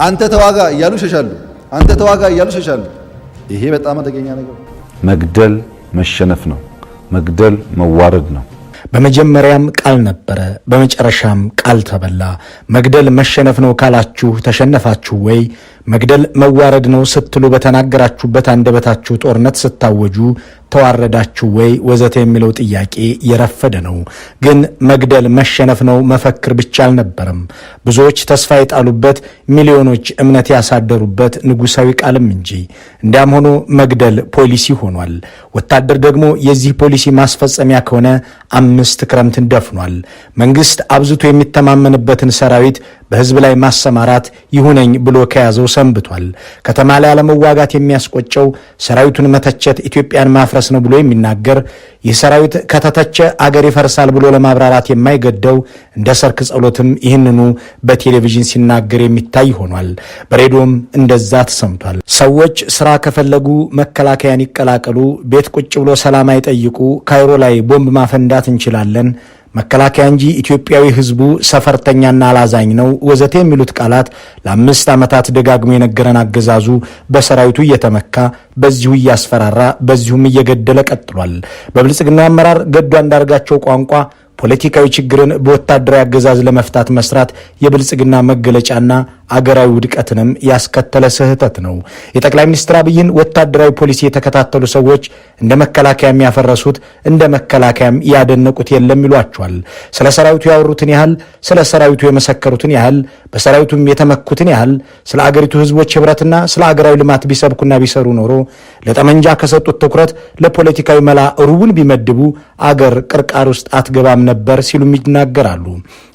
አንተ ተዋጋ እያሉ ይሸሻሉ። አንተ ተዋጋ እያሉ ይሸሻሉ። ይሄ በጣም አደገኛ ነገር። መግደል መሸነፍ ነው። መግደል መዋረድ ነው። በመጀመሪያም ቃል ነበረ፣ በመጨረሻም ቃል ተበላ። መግደል መሸነፍ ነው ካላችሁ ተሸነፋችሁ ወይ? መግደል መዋረድ ነው ስትሉ በተናገራችሁበት አንደበታችሁ ጦርነት ስታወጁ ተዋረዳችሁ ወይ ወዘተ የሚለው ጥያቄ የረፈደ ነው። ግን መግደል መሸነፍ ነው መፈክር ብቻ አልነበረም። ብዙዎች ተስፋ የጣሉበት፣ ሚሊዮኖች እምነት ያሳደሩበት ንጉሳዊ ቃልም እንጂ። እንዲያም ሆኖ መግደል ፖሊሲ ሆኗል። ወታደር ደግሞ የዚህ ፖሊሲ ማስፈጸሚያ ከሆነ 5 ክረምትን ደፍኗል። መንግስት አብዝቶ የሚተማመንበትን ሰራዊት በህዝብ ላይ ማሰማራት ይሁነኝ ብሎ ከያዘው ሰንብቷል። ከተማ ላይ አለመዋጋት የሚያስቆጨው ሰራዊቱን መተቸት ኢትዮጵያን ማፍረስ ነው ብሎ የሚናገር ይህ ሰራዊት ከተተቸ አገር ይፈርሳል ብሎ ለማብራራት የማይገደው እንደ ሰርክ ጸሎትም ይህንኑ በቴሌቪዥን ሲናገር የሚታይ ሆኗል። በሬዲዮም እንደዛ ተሰምቷል። ሰዎች ስራ ከፈለጉ መከላከያን ይቀላቀሉ፣ ቤት ቁጭ ብሎ ሰላም አይጠይቁ፣ ካይሮ ላይ ቦምብ ማፈንዳት እንችላለን፣ መከላከያ እንጂ ኢትዮጵያዊ ህዝቡ ሰፈርተኛና አላዛኝ ነው ወዘተ የሚሉት ቃላት ለ5 ዓመታት ደጋግሞ የነገረን አገዛዙ በሰራዊቱ እየተመካ በዚሁ እያስፈራራ በዚሁም እየገደለ ቀጥሏል። በብልጽግና አመራር ገዱ አንዳርጋቸው ቋንቋ ፖለቲካዊ ችግርን በወታደራዊ አገዛዝ ለመፍታት መስራት የብልጽግና መገለጫና አገራዊ ውድቀትንም ያስከተለ ስህተት ነው። የጠቅላይ ሚኒስትር አብይን ወታደራዊ ፖሊሲ የተከታተሉ ሰዎች እንደ መከላከያ የሚያፈረሱት እንደ መከላከያም ያደነቁት የለም ይሏቸዋል። ስለ ሰራዊቱ ያወሩትን ያህል፣ ስለ ሰራዊቱ የመሰከሩትን ያህል፣ በሰራዊቱም የተመኩትን ያህል ስለ አገሪቱ ህዝቦች ህብረትና ስለ አገራዊ ልማት ቢሰብኩና ቢሰሩ ኖሮ ለጠመንጃ ከሰጡት ትኩረት ለፖለቲካዊ መላ ሩቡን ቢመድቡ አገር ቅርቃር ውስጥ አትገባም ነበር ሲሉም ይናገራሉ።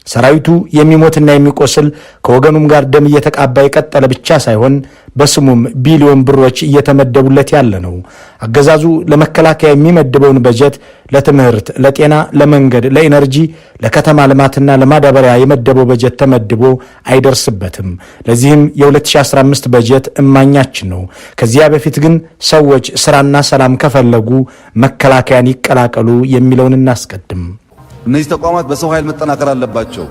ሰራዊቱ የሚሞትና የሚቆስል ከወገኑም ጋር ደም እየተቃባ የቀጠለ ብቻ ሳይሆን በስሙም ቢሊዮን ብሮች እየተመደቡለት ያለ ነው። አገዛዙ ለመከላከያ የሚመድበውን በጀት ለትምህርት፣ ለጤና፣ ለመንገድ፣ ለኢነርጂ፣ ለከተማ ልማትና ለማዳበሪያ የመደበው በጀት ተመድቦ አይደርስበትም። ለዚህም የ2015 በጀት እማኛችን ነው። ከዚያ በፊት ግን ሰዎች ስራና ሰላም ከፈለጉ መከላከያን ይቀላቀሉ የሚለውን እናስቀድም። እነዚህ ተቋማት በሰው ኃይል መጠናከር አለባቸው።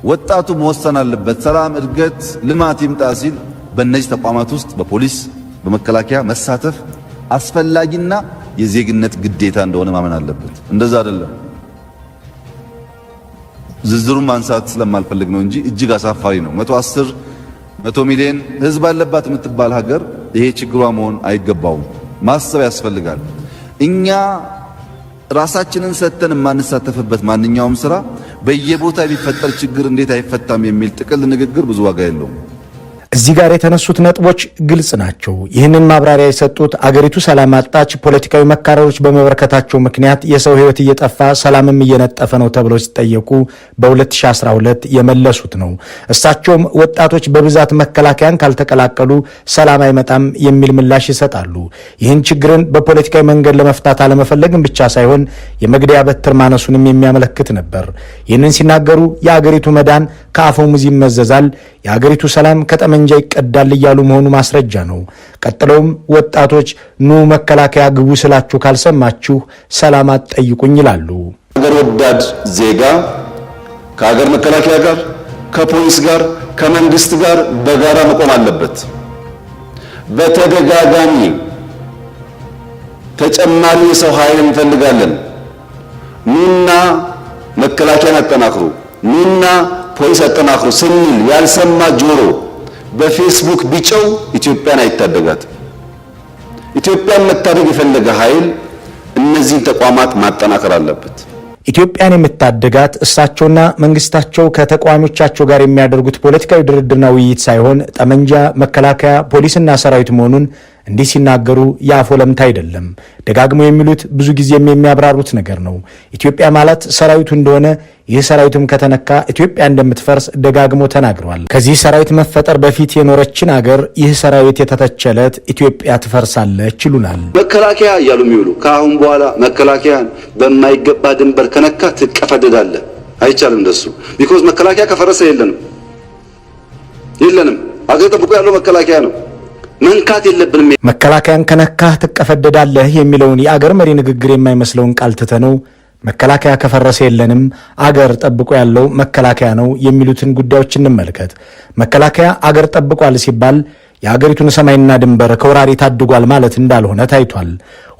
ወጣቱ መወሰን አለበት። ሰላም፣ እድገት፣ ልማት ይምጣ ሲል በእነዚህ ተቋማት ውስጥ በፖሊስ በመከላከያ መሳተፍ አስፈላጊና የዜግነት ግዴታ እንደሆነ ማመን አለበት። እንደዛ አይደለም። ዝርዝሩን ማንሳት ስለማልፈልግ ነው እንጂ እጅግ አሳፋሪ ነው። 110 ሚሊዮን ህዝብ አለባት የምትባል ሀገር ይሄ ችግሯ መሆን አይገባውም። ማሰብ ያስፈልጋል። እኛ ራሳችንን ሰተን የማንሳተፍበት ማንኛውም ስራ በየቦታ የሚፈጠር ችግር እንዴት አይፈታም የሚል ጥቅል ንግግር ብዙ ዋጋ የለውም። እዚህ ጋር የተነሱት ነጥቦች ግልጽ ናቸው። ይህንን ማብራሪያ የሰጡት አገሪቱ ሰላም አጣች፣ ፖለቲካዊ መካረሮች በመበረከታቸው ምክንያት የሰው ህይወት እየጠፋ ሰላምም እየነጠፈ ነው ተብለው ሲጠየቁ በ2012 የመለሱት ነው። እሳቸውም ወጣቶች በብዛት መከላከያን ካልተቀላቀሉ ሰላም አይመጣም የሚል ምላሽ ይሰጣሉ። ይህን ችግርን በፖለቲካዊ መንገድ ለመፍታት አለመፈለግን ብቻ ሳይሆን የመግደያ በትር ማነሱንም የሚያመለክት ነበር። ይህንን ሲናገሩ የአገሪቱ መዳን ከአፈሙዝ ይመዘዛል፣ የአገሪቱ ሰላም ከጠመንጃ ይቀዳል እያሉ መሆኑ ማስረጃ ነው። ቀጥለውም ወጣቶች ኑ መከላከያ ግቡ ስላችሁ ካልሰማችሁ ሰላም አትጠይቁኝ ይላሉ። ሀገር ወዳድ ዜጋ ከሀገር መከላከያ ጋር፣ ከፖሊስ ጋር፣ ከመንግስት ጋር በጋራ መቆም አለበት። በተደጋጋሚ ተጨማሪ የሰው ኃይል እንፈልጋለን፣ ኑና መከላከያን አጠናክሩ፣ ኑና ፖሊስ አጠናክሩ ስንል ያልሰማ ጆሮ በፌስቡክ ቢጨው ኢትዮጵያን አይታደጋትም። ኢትዮጵያን መታደግ የፈለገ ኃይል እነዚህን ተቋማት ማጠናከር አለበት። ኢትዮጵያን የምታደጋት እሳቸውና መንግስታቸው ከተቃዋሚዎቻቸው ጋር የሚያደርጉት ፖለቲካዊ ድርድርና ውይይት ሳይሆን ጠመንጃ፣ መከላከያ፣ ፖሊስና ሰራዊት መሆኑን እንዲህ ሲናገሩ የአፍ ወለምታ አይደለም። ደጋግመው የሚሉት ብዙ ጊዜም የሚያብራሩት ነገር ነው። ኢትዮጵያ ማለት ሰራዊቱ እንደሆነ ይህ ሰራዊትም ከተነካ ኢትዮጵያ እንደምትፈርስ ደጋግመው ተናግረዋል። ከዚህ ሰራዊት መፈጠር በፊት የኖረችን አገር ይህ ሰራዊት የተተቸለት ኢትዮጵያ ትፈርሳለች ይሉናል። መከላከያ እያሉ የሚውሉ ከአሁን በኋላ መከላከያን በማይገባ ድንበር ከነካ ትቀፈደዳለህ። አይቻልም እንደሱ። ቢኮዝ መከላከያ ከፈረሰ የለንም። አገር ጠብቆ ያለው መከላከያ ነው። መንካት የለብንም። መከላከያን ከነካህ ትቀፈደዳለህ የሚለውን የአገር መሪ ንግግር የማይመስለውን ቃል ትተነው መከላከያ ከፈረሰ የለንም፣ አገር ጠብቆ ያለው መከላከያ ነው የሚሉትን ጉዳዮች እንመልከት። መከላከያ አገር ጠብቋል ሲባል የአገሪቱን ሰማይና ድንበር ከወራሪ ታድጓል ማለት እንዳልሆነ ታይቷል።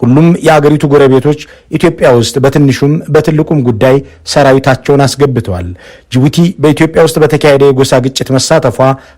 ሁሉም የአገሪቱ ጎረቤቶች ኢትዮጵያ ውስጥ በትንሹም በትልቁም ጉዳይ ሰራዊታቸውን አስገብተዋል። ጅቡቲ በኢትዮጵያ ውስጥ በተካሄደ የጎሳ ግጭት መሳተፏ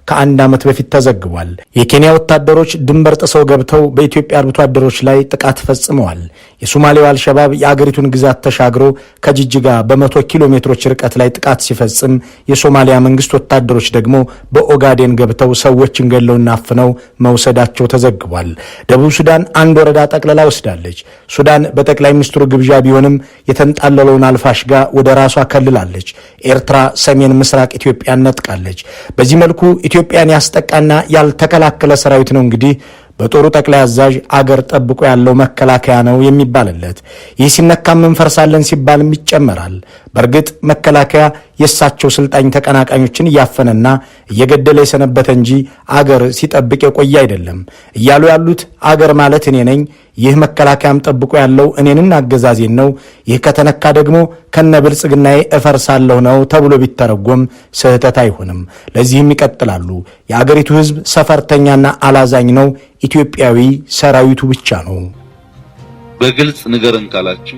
ከ1 ዓመት በፊት ተዘግቧል። የኬንያ ወታደሮች ድንበር ጥሰው ገብተው በኢትዮጵያ አርብቶ አደሮች ላይ ጥቃት ፈጽመዋል። የሶማሌው አልሸባብ የአገሪቱን ግዛት ተሻግሮ ከጅጅጋ በ100 ኪሎ ሜትሮች ርቀት ላይ ጥቃት ሲፈጽም፣ የሶማሊያ መንግስት ወታደሮች ደግሞ በኦጋዴን ገብተው ሰዎችን ገለውና አፍነው መውሰዳቸው ተዘግቧል። ደቡብ ሱዳን አንድ ወረዳ ጠቅልላ ወስዳለች። ሱዳን በጠቅላይ ሚኒስትሩ ግብዣ ቢሆንም የተንጣለለውን አልፋሽጋ ወደ ራሷ ከልላለች። ኤርትራ ሰሜን ምስራቅ ኢትዮጵያን ነጥቃለች። በዚህ መልኩ ኢትዮጵያን ያስጠቃና ያልተከላከለ ሰራዊት ነው እንግዲህ በጦሩ ጠቅላይ አዛዥ አገር ጠብቆ ያለው መከላከያ ነው የሚባልለት። ይህ ሲነካም እንፈርሳለን ሲባልም ይጨመራል። በእርግጥ መከላከያ የእሳቸው ስልጣኝ ተቀናቃኞችን እያፈነና እየገደለ የሰነበተ እንጂ አገር ሲጠብቅ የቆየ አይደለም። እያሉ ያሉት አገር ማለት እኔ ነኝ፣ ይህ መከላከያም ጠብቆ ያለው እኔንን አገዛዜን ነው፣ ይህ ከተነካ ደግሞ ከነብልጽግናዬ እፈርሳለሁ ነው ተብሎ ቢተረጎም ስህተት አይሆንም። ለዚህም ይቀጥላሉ። የአገሪቱ ሕዝብ ሰፈርተኛና አላዛኝ ነው፣ ኢትዮጵያዊ ሰራዊቱ ብቻ ነው። በግልጽ ንገረን ካላችሁ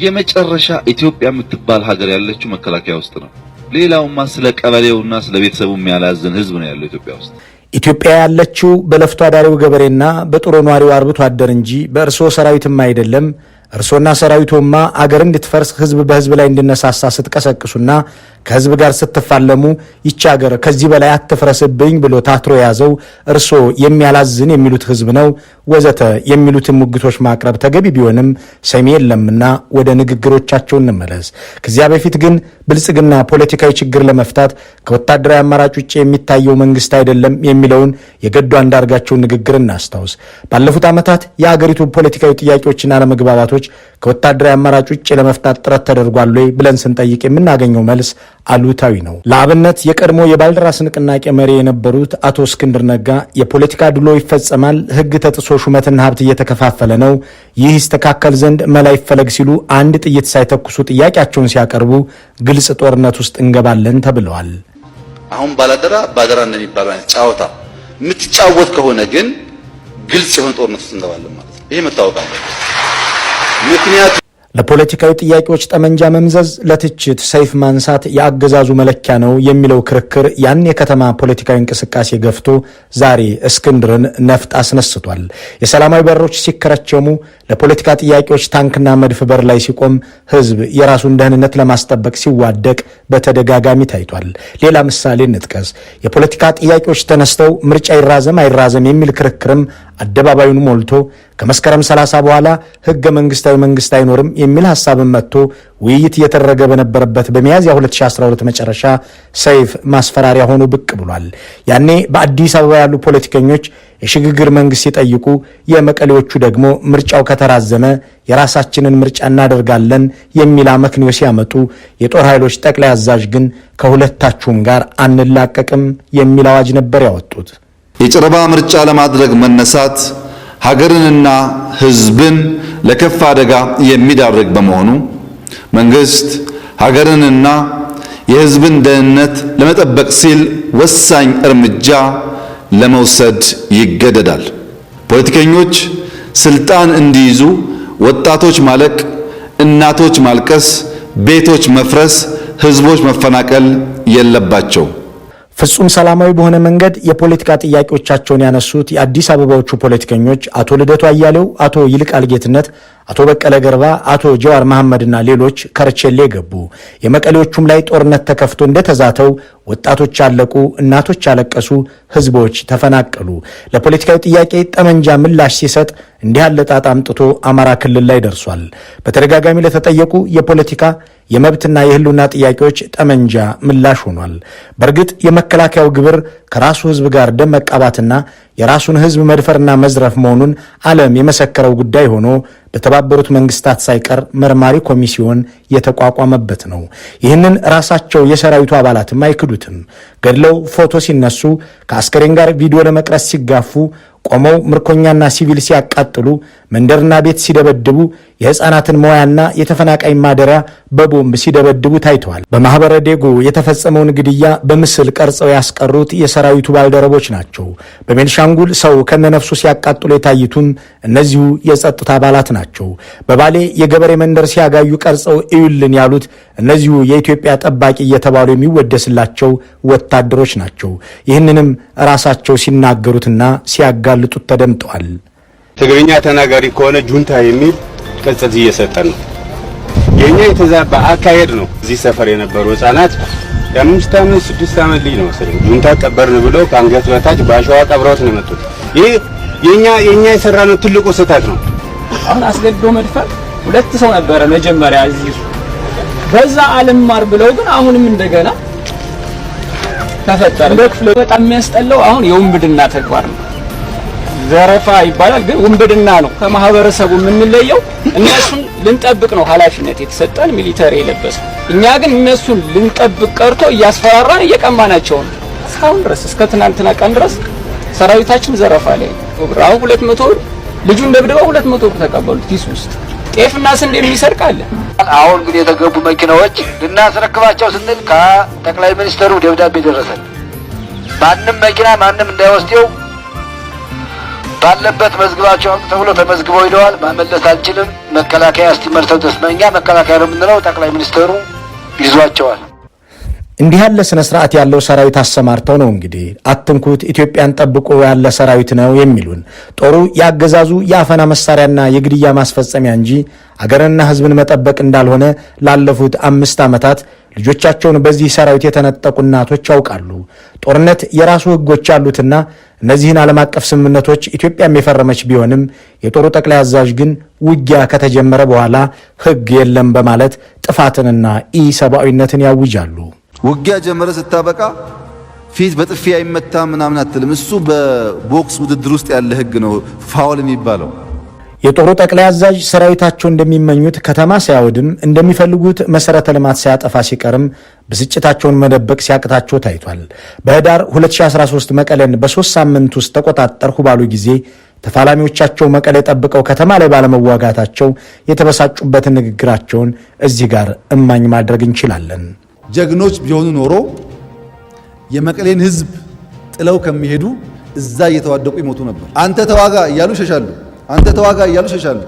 የመጨረሻ ኢትዮጵያ የምትባል ሀገር ያለችው መከላከያ ውስጥ ነው። ሌላውማ ስለ ቀበሌውና ስለ ቤተሰቡ የሚያላዝን ህዝብ ነው ያለው ኢትዮጵያ ውስጥ። ኢትዮጵያ ያለችው በለፍቶ አዳሪው ገበሬና በጥሮ ኗሪው አርብቶ አደር እንጂ በእርሶ ሰራዊትም አይደለም። እርሶና ሰራዊቶማ አገር እንድትፈርስ ህዝብ በህዝብ ላይ እንድነሳሳ ስትቀሰቅሱና ከህዝብ ጋር ስትፋለሙ ይቺ አገር ከዚህ በላይ አትፍረስብኝ ብሎ ታትሮ ያዘው እርሶ የሚያላዝን የሚሉት ህዝብ ነው ወዘተ የሚሉትን ሙግቶች ማቅረብ ተገቢ ቢሆንም ሰሚ የለምና ወደ ንግግሮቻቸው እንመለስ። ከዚያ በፊት ግን ብልጽግና ፖለቲካዊ ችግር ለመፍታት ከወታደራዊ አማራጭ ውጭ የሚታየው መንግስት አይደለም የሚለውን የገዱ አንዳርጋቸውን ንግግር እናስታውስ። ባለፉት ዓመታት የአገሪቱ ፖለቲካዊ ጥያቄዎችና አለመግባባቶች ከወታደራዊ አማራጭ ውጭ ለመፍታት ጥረት ተደርጓል ወይ ብለን ስንጠይቅ የምናገኘው መልስ አሉታዊ ነው። ለአብነት የቀድሞ የባልደራስ ንቅናቄ መሪ የነበሩት አቶ እስክንድር ነጋ የፖለቲካ ድሎ ይፈጸማል፣ ህግ ተጥሶ ሹመትና ሀብት እየተከፋፈለ ነው፣ ይህ ይስተካከል ዘንድ መላ ይፈለግ ሲሉ አንድ ጥይት ሳይተኩሱ ጥያቄያቸውን ሲያቀርቡ ግልጽ ጦርነት ውስጥ እንገባለን ተብለዋል። አሁን ባላደራ ባደራ እንደሚባለው አይነት ጫወታ የምትጫወት ከሆነ ግን ግልጽ የሆነ ጦርነት ውስጥ እንገባለን ማለት ነው። ይሄ መታወቅ አለበት። ምክንያቱ ለፖለቲካዊ ጥያቄዎች ጠመንጃ መምዘዝ፣ ለትችት ሰይፍ ማንሳት የአገዛዙ መለኪያ ነው የሚለው ክርክር ያን የከተማ ፖለቲካዊ እንቅስቃሴ ገፍቶ ዛሬ እስክንድርን ነፍጥ አስነስቷል። የሰላማዊ በሮች ሲከረቸሙ፣ ለፖለቲካ ጥያቄዎች ታንክና መድፍ በር ላይ ሲቆም፣ ህዝብ የራሱን ደህንነት ለማስጠበቅ ሲዋደቅ በተደጋጋሚ ታይቷል። ሌላ ምሳሌ እንጥቀስ። የፖለቲካ ጥያቄዎች ተነስተው ምርጫ ይራዘም አይራዘም የሚል ክርክርም አደባባዩን ሞልቶ ከመስከረም 30 በኋላ ህገ መንግስታዊ መንግስት አይኖርም የሚል ሐሳብን መጥቶ ውይይት እየተደረገ በነበረበት በሚያዝያ 2012 መጨረሻ ሰይፍ ማስፈራሪያ ሆኖ ብቅ ብሏል። ያኔ በአዲስ አበባ ያሉ ፖለቲከኞች የሽግግር መንግስት ሲጠይቁ፣ የመቀሌዎቹ ደግሞ ምርጫው ከተራዘመ የራሳችንን ምርጫ እናደርጋለን የሚል አመክንዮ ሲያመጡ፣ የጦር ኃይሎች ጠቅላይ አዛዥ ግን ከሁለታችሁም ጋር አንላቀቅም የሚል አዋጅ ነበር ያወጡት። የጨረባ ምርጫ ለማድረግ መነሳት ሀገርንና ህዝብን ለከፍ አደጋ የሚዳርግ በመሆኑ መንግስት ሀገርንና የህዝብን ደህንነት ለመጠበቅ ሲል ወሳኝ እርምጃ ለመውሰድ ይገደዳል። ፖለቲከኞች ስልጣን እንዲይዙ ወጣቶች ማለቅ፣ እናቶች ማልቀስ፣ ቤቶች መፍረስ፣ ህዝቦች መፈናቀል የለባቸው። ፍጹም ሰላማዊ በሆነ መንገድ የፖለቲካ ጥያቄዎቻቸውን ያነሱት የአዲስ አበባዎቹ ፖለቲከኞች አቶ ልደቱ አያሌው፣ አቶ ይልቃል ጌትነት፣ አቶ በቀለ ገርባ፣ አቶ ጀዋር መሐመድና ሌሎች ከርቸሌ ገቡ። የመቀሌዎቹም ላይ ጦርነት ተከፍቶ እንደተዛተው ወጣቶች አለቁ፣ እናቶች አለቀሱ፣ ህዝቦች ተፈናቀሉ። ለፖለቲካዊ ጥያቄ ጠመንጃ ምላሽ ሲሰጥ እንዲህ ያለ ጣጣ አምጥቶ አማራ ክልል ላይ ደርሷል። በተደጋጋሚ ለተጠየቁ የፖለቲካ የመብትና የህልውና ጥያቄዎች ጠመንጃ ምላሽ ሆኗል። በእርግጥ የመከላከያው ግብር ከራሱ ህዝብ ጋር ደም መቃባትና የራሱን ህዝብ መድፈርና መዝረፍ መሆኑን ዓለም የመሰከረው ጉዳይ ሆኖ በተባበሩት መንግስታት ሳይቀር መርማሪ ኮሚሲዮን የተቋቋመበት ነው። ይህንን ራሳቸው የሰራዊቱ አባላትም አይክዱትም። ገድለው ፎቶ ሲነሱ፣ ከአስከሬን ጋር ቪዲዮ ለመቅረጽ ሲጋፉ፣ ቆመው ምርኮኛና ሲቪል ሲያቃጥሉ፣ መንደርና ቤት ሲደበድቡ፣ የሕፃናትን መዋያና የተፈናቃይ ማደሪያ በቦምብ ሲደበድቡ ታይተዋል። በማኅበረ ዴጎ የተፈጸመውን ግድያ በምስል ቀርጸው ያስቀሩት የሰራዊቱ ባልደረቦች ናቸው። በቤንሻንጉል ሰው ከነነፍሱ ሲያቃጥሉ የታዩትም እነዚሁ የጸጥታ አባላት ናቸው። በባሌ የገበሬ መንደር ሲያጋዩ ቀርጸው እዩልን ያሉት እነዚሁ የኢትዮጵያ ጠባቂ እየተባሉ የሚወደስላቸው ወታደሮች ናቸው። ይህንንም ራሳቸው ሲናገሩትና ሲያጋልጡት ተደምጠዋል። ትግርኛ ተናጋሪ ከሆነ ጁንታ የሚል ቅጽል እየሰጠን ነው። የኛ የተዛባ አካሄድ ነው። እዚህ ሰፈር የነበሩ ህፃናት የ5 ዓመት 6 ዓመት ልጅ ነው መሰለኝ ጁንታ ቀበርን ብለው ከአንገት በታች በአሸዋ ቀብረውት ነው የመጡት። ይህ የኛ የሰራነው ትልቁ ስህተት ነው። አሁን አስገድዶ መድፈር 2 ሰው ነበረ መጀመሪያ እዚህ በዛ አልማር ብለው ግን አሁንም እንደገና ተፈጠረ። በክፍለ በጣም የሚያስጠላው አሁን የውንብድና ተግባር ነው። ዘረፋ ይባላል ግን ውንብድና ነው። ከማህበረሰቡ የምንለየው እነሱን ልንጠብቅ ነው ኃላፊነት የተሰጠን ሚሊተሪ የለበሰ። እኛ ግን እነሱን ልንጠብቅ ቀርቶ እያስፈራራን እየቀማናቸው ነው። እስካሁን ድረስ እስከ ትናንትና ቀን ድረስ ሰራዊታችን ዘረፋ ላይ ነው። አሁን 200 ብር ልጁን ደብድበው 200 ብር ተቀበሉት ኪስ ውስጥ ጤፍና ስንዴ የሚሰርቅ አለ። አሁን ግን የተገቡ መኪናዎች ልናስረክባቸው ስንል ከጠቅላይ ሚኒስትሩ ደብዳቤ ደረሰን። ማንም መኪና ማንም እንዳይወስደው ባለበት መዝግባቸው ተብሎ ተመዝግበው ሄደዋል። ማመለስ አልችልም። መከላከያ እስቲመርተው ተስመኛ መከላከያ ነው የምንለው። ጠቅላይ ሚኒስትሩ ይዟቸዋል። እንዲህ ያለ ስነ ስርዓት ያለው ሰራዊት አሰማርተው ነው እንግዲህ አትንኩት ኢትዮጵያን ጠብቆ ያለ ሰራዊት ነው የሚሉን። ጦሩ ያገዛዙ የአፈና መሳሪያና የግድያ ማስፈጸሚያ እንጂ አገርና ሕዝብን መጠበቅ እንዳልሆነ ላለፉት 5 ዓመታት ልጆቻቸውን በዚህ ሰራዊት የተነጠቁ እናቶች ያውቃሉ። ጦርነት የራሱ ሕጎች ያሉትና እነዚህን ዓለም አቀፍ ስምምነቶች ኢትዮጵያም የፈረመች ቢሆንም የጦሩ ጠቅላይ አዛዥ ግን ውጊያ ከተጀመረ በኋላ ሕግ የለም በማለት ጥፋትንና ኢሰብአዊነትን ያውጃሉ። ውጊያ ጀመረ ስታበቃ ፊት በጥፊ አይመታ ምናምን አትልም። እሱ በቦክስ ውድድር ውስጥ ያለ ሕግ ነው ፋውል የሚባለው። የጦሩ ጠቅላይ አዛዥ ሰራዊታቸው እንደሚመኙት ከተማ ሲያወድም እንደሚፈልጉት መሰረተ ልማት ሲያጠፋ ሲቀርም ብስጭታቸውን መደበቅ ሲያቅታቸው ታይቷል። በህዳር 2013 መቀሌን በ3 ሳምንት ውስጥ ተቆጣጠርሁ ባሉ ጊዜ ተፋላሚዎቻቸው መቀሌ ጠብቀው ከተማ ላይ ባለመዋጋታቸው የተበሳጩበትን ንግግራቸውን እዚህ ጋር እማኝ ማድረግ እንችላለን። ጀግኖች ቢሆኑ ኖሮ የመቀሌን ህዝብ ጥለው ከሚሄዱ እዛ እየተዋደቁ ይሞቱ ነበር። አንተ ተዋጋ እያሉ ይሸሻሉ። አንተ ተዋጋ እያሉ ይሸሻሉ።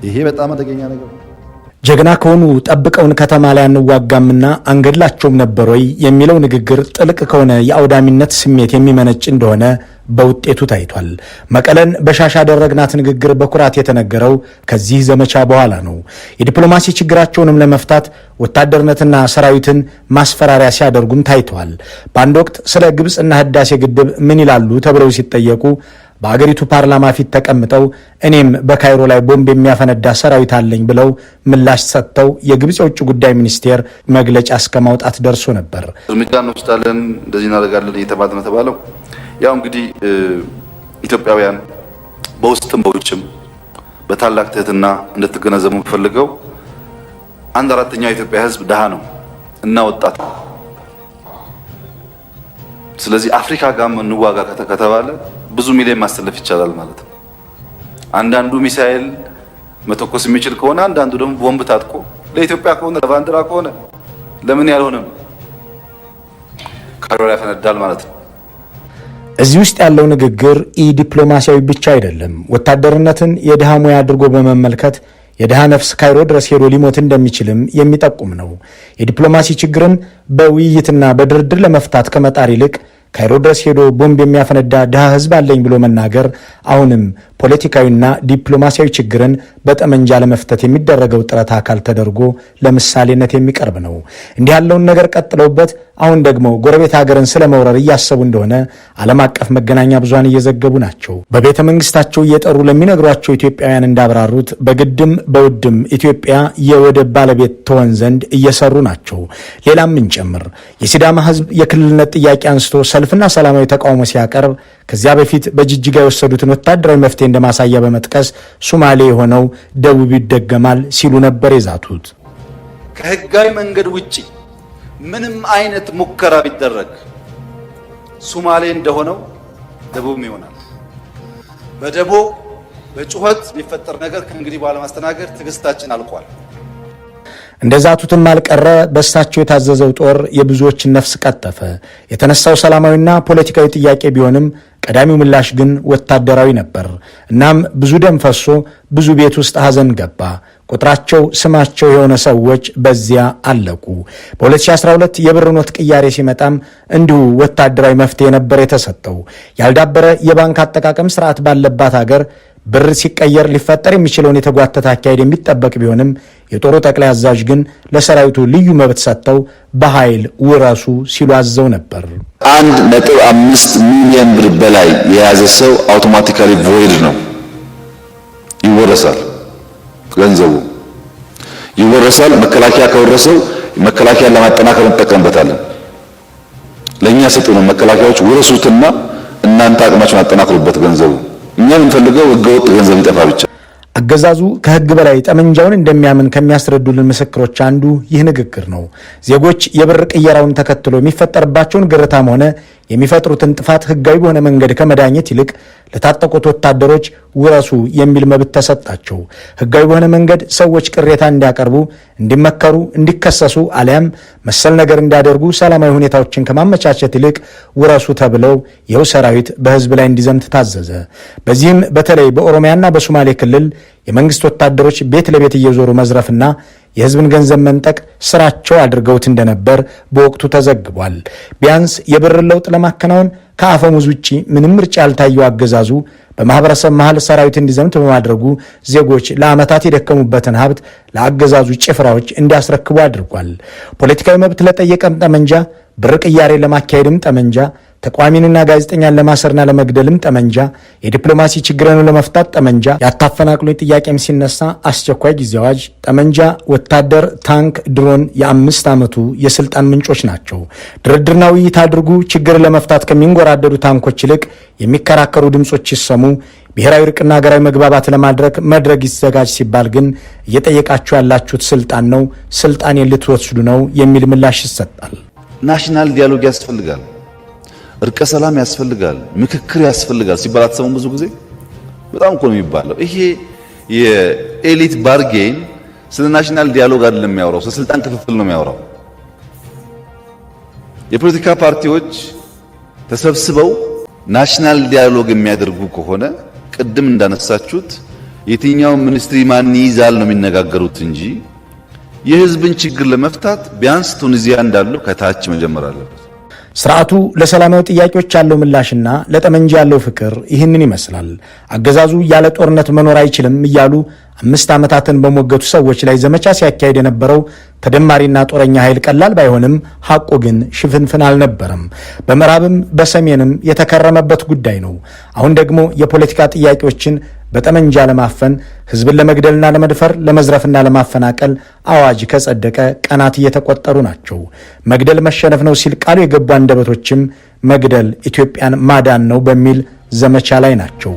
ይሄ በጣም አደገኛ ነገር ነው። ጀግና ከሆኑ ጠብቀውን ከተማ ላይ አንዋጋምና አንገድላቸውም ነበር ወይ የሚለው ንግግር ጥልቅ ከሆነ የአውዳሚነት ስሜት የሚመነጭ እንደሆነ በውጤቱ ታይቷል። መቀለን በሻሻ ያደረግናት ንግግር በኩራት የተነገረው ከዚህ ዘመቻ በኋላ ነው። የዲፕሎማሲ ችግራቸውንም ለመፍታት ወታደርነትና ሰራዊትን ማስፈራሪያ ሲያደርጉም ታይተዋል። በአንድ ወቅት ስለ ግብፅና ህዳሴ ግድብ ምን ይላሉ ተብለው ሲጠየቁ በአገሪቱ ፓርላማ ፊት ተቀምጠው እኔም በካይሮ ላይ ቦምብ የሚያፈነዳ ሰራዊት አለኝ ብለው ምላሽ ሰጥተው የግብፅ የውጭ ጉዳይ ሚኒስቴር መግለጫ እስከ ማውጣት ደርሶ ነበር። እርምጃ እንወስዳለን እንደዚህ እናደርጋለን እየተባለ ነው ተባለው። ያው እንግዲህ ኢትዮጵያውያን በውስጥም በውጭም በታላቅ ትህትና እንድትገነዘቡ ፈልገው 1/4 የኢትዮጵያ ህዝብ ድሃ ነው እና ወጣት ነው። ስለዚህ አፍሪካ ጋር እንዋጋ ከተባለ ብዙ ሚሊዮን ማሰለፍ ይቻላል ማለት ነው። አንዳንዱ ሚሳኤል መተኮስ የሚችል ከሆነ አንዳንዱ ደግሞ ቦምብ ታጥቆ ለኢትዮጵያ ከሆነ ለባንዲራ ከሆነ ለምን ያልሆነም ካይሮ ላይ ያፈነዳል ማለት ነው። እዚህ ውስጥ ያለው ንግግር ዲፕሎማሲያዊ ብቻ አይደለም። ወታደርነትን የድሃ ሙያ አድርጎ በመመልከት የድሃ ነፍስ ካይሮ ድረስ ሄዶ ሊሞት እንደሚችልም የሚጠቁም ነው። የዲፕሎማሲ ችግርን በውይይትና በድርድር ለመፍታት ከመጣር ይልቅ ካይሮ ድረስ ሄዶ ቦምብ የሚያፈነዳ ድሃ ህዝብ አለኝ ብሎ መናገር አሁንም ፖለቲካዊና ዲፕሎማሲያዊ ችግርን በጠመንጃ ለመፍታት የሚደረገው ጥረት አካል ተደርጎ ለምሳሌነት የሚቀርብ ነው። እንዲህ ያለውን ነገር ቀጥለውበት አሁን ደግሞ ጎረቤት ሀገርን ስለመውረር እያሰቡ እንደሆነ ዓለም አቀፍ መገናኛ ብዙሃን እየዘገቡ ናቸው። በቤተ መንግስታቸው እየጠሩ ለሚነግሯቸው ኢትዮጵያውያን እንዳብራሩት በግድም በውድም ኢትዮጵያ የወደብ ባለቤት ትሆን ዘንድ እየሰሩ ናቸው። ሌላም እንጨምር። የሲዳማ ህዝብ የክልልነት ጥያቄ አንስቶ ሰልፍና ሰላማዊ ተቃውሞ ሲያቀርብ ከዚያ በፊት በጅጅጋ የወሰዱትን ወታደራዊ መፍትሄ እንደማሳያ በመጥቀስ ሱማሌ የሆነው ደቡብ ይደገማል ሲሉ ነበር የዛቱት። ከህጋዊ መንገድ ውጪ ምንም አይነት ሙከራ ቢደረግ ሱማሌ እንደሆነው ደቡብም ይሆናል። በደቦ በጩኸት የሚፈጠር ነገር ከእንግዲህ በኋላ ማስተናገድ ትዕግስታችን አልቋል። እንደዛቱትም አልቀረ በእሳቸው የታዘዘው ጦር የብዙዎችን ነፍስ ቀጠፈ። የተነሳው ሰላማዊና ፖለቲካዊ ጥያቄ ቢሆንም ቀዳሚው ምላሽ ግን ወታደራዊ ነበር። እናም ብዙ ደም ፈሶ ብዙ ቤት ውስጥ ሐዘን ገባ። ቁጥራቸው ስማቸው የሆነ ሰዎች በዚያ አለቁ። በ2012 የብር ኖት ቅያሬ ሲመጣም እንዲሁ ወታደራዊ መፍትሄ ነበር የተሰጠው። ያልዳበረ የባንክ አጠቃቀም ስርዓት ባለባት ሀገር ብር ሲቀየር ሊፈጠር የሚችለውን የተጓተተ አካሄድ የሚጠበቅ ቢሆንም የጦሩ ጠቅላይ አዛዥ ግን ለሰራዊቱ ልዩ መብት ሰጥተው በኃይል ውረሱ ሲሉ አዘው ነበር። 1.5 ሚሊዮን ብር በላይ የያዘ ሰው አውቶማቲካሊ ቮይድ ነው፣ ይወረሳል። ገንዘቡ ይወረሳል። መከላከያ ከወረሰው መከላከያን ለማጠናከር እንጠቀምበታለን። ለኛ ሰጡ ነው። መከላከያዎች ወረሱትና እናንተ አቅማችሁን አጠናክሩበት ገንዘቡ። እኛ የምንፈልገው ህገወጥ ገንዘብ ይጠፋ ብቻ። አገዛዙ ከህግ በላይ ጠመንጃውን እንደሚያምን ከሚያስረዱልን ምስክሮች አንዱ ይህ ንግግር ነው። ዜጎች የብር ቅየራውን ተከትሎ የሚፈጠርባቸውን ግርታም ሆነ የሚፈጥሩትን ጥፋት ህጋዊ በሆነ መንገድ ከመዳኘት ይልቅ ለታጠቁት ወታደሮች ውረሱ የሚል መብት ተሰጣቸው። ህጋዊ በሆነ መንገድ ሰዎች ቅሬታ እንዲያቀርቡ፣ እንዲመከሩ፣ እንዲከሰሱ አሊያም መሰል ነገር እንዲያደርጉ ሰላማዊ ሁኔታዎችን ከማመቻቸት ይልቅ ውረሱ ተብለው ይኸው ሰራዊት በህዝብ ላይ እንዲዘምት ታዘዘ። በዚህም በተለይ በኦሮሚያና በሶማሌ ክልል የመንግስት ወታደሮች ቤት ለቤት እየዞሩ መዝረፍና የህዝብን ገንዘብ መንጠቅ ስራቸው አድርገውት እንደነበር በወቅቱ ተዘግቧል። ቢያንስ የብር ለውጥ ለማከናወን ከአፈሙዝ ውጪ ምንም ምርጫ ያልታየው አገዛዙ በማህበረሰብ መሃል ሰራዊት እንዲዘምት በማድረጉ ዜጎች ለዓመታት የደከሙበትን ሀብት ለአገዛዙ ጭፍራዎች እንዲያስረክቡ አድርጓል። ፖለቲካዊ መብት ለጠየቀም ጠመንጃ፣ ብር ቅያሬ ለማካሄድም ጠመንጃ፣ ተቋሚንና ጋዜጠኛን ለማሰርና ለመግደልም ጠመንጃ፣ የዲፕሎማሲ ችግርን ለመፍታት ጠመንጃ፣ ያታፈናቅሉኝ ጥያቄም ሲነሳ አስቸኳይ ጊዜ አዋጅ፣ ጠመንጃ፣ ወታደር፣ ታንክ፣ ድሮን የ5 ዓመቱ የስልጣን ምንጮች ናቸው። ድርድርና ውይይት አድርጉ፣ ችግር ለመፍታት ከሚንጎራደዱ ታንኮች ይልቅ የሚከራከሩ ድምጾች ይሰሙ፣ ብሔራዊ እርቅና ሀገራዊ መግባባት ለማድረግ መድረክ ይዘጋጅ ሲባል ግን እየጠየቃችሁ ያላችሁት ስልጣን ነው፣ ስልጣኔን ልትወስዱ ነው የሚል ምላሽ ይሰጣል። ናሽናል ዲያሎግ ያስፈልጋል፣ እርቀ ሰላም ያስፈልጋል፣ ምክክር ያስፈልጋል ሲባል አትሰሙም? ብዙ ጊዜ በጣም እኮ ነው የሚባለው። ይሄ የኤሊት ባርጌን ስለ ናሽናል ዲያሎግ አይደለም የሚያወራው፣ ስለ ስልጣን ክፍፍል ነው የሚያወራው። የፖለቲካ ፓርቲዎች ተሰብስበው ናሽናል ዲያሎግ የሚያደርጉ ከሆነ ቅድም እንዳነሳችሁት የትኛው ሚኒስትሪ ማን ይይዛል ነው የሚነጋገሩት እንጂ የህዝብን ችግር ለመፍታት ቢያንስ ቱኒዚያ እንዳለው ከታች መጀመር አለበት። ስርዓቱ ለሰላማዊ ጥያቄዎች ያለው ምላሽና ለጠመንጃ ያለው ፍቅር ይህንን ይመስላል። አገዛዙ ያለ ጦርነት መኖር አይችልም እያሉ 5 ዓመታትን በሞገቱ ሰዎች ላይ ዘመቻ ሲያካሄድ የነበረው ተደማሪና ጦረኛ ኃይል ቀላል ባይሆንም ሐቁ ግን ሽፍንፍን አልነበረም። በምዕራብም በሰሜንም የተከረመበት ጉዳይ ነው። አሁን ደግሞ የፖለቲካ ጥያቄዎችን በጠመንጃ ለማፈን ህዝብን ለመግደልና ለመድፈር ለመዝረፍና ለማፈናቀል አዋጅ ከጸደቀ ቀናት እየተቆጠሩ ናቸው። መግደል መሸነፍ ነው ሲል ቃሉ የገቡ አንደበቶችም መግደል ኢትዮጵያን ማዳን ነው በሚል ዘመቻ ላይ ናቸው።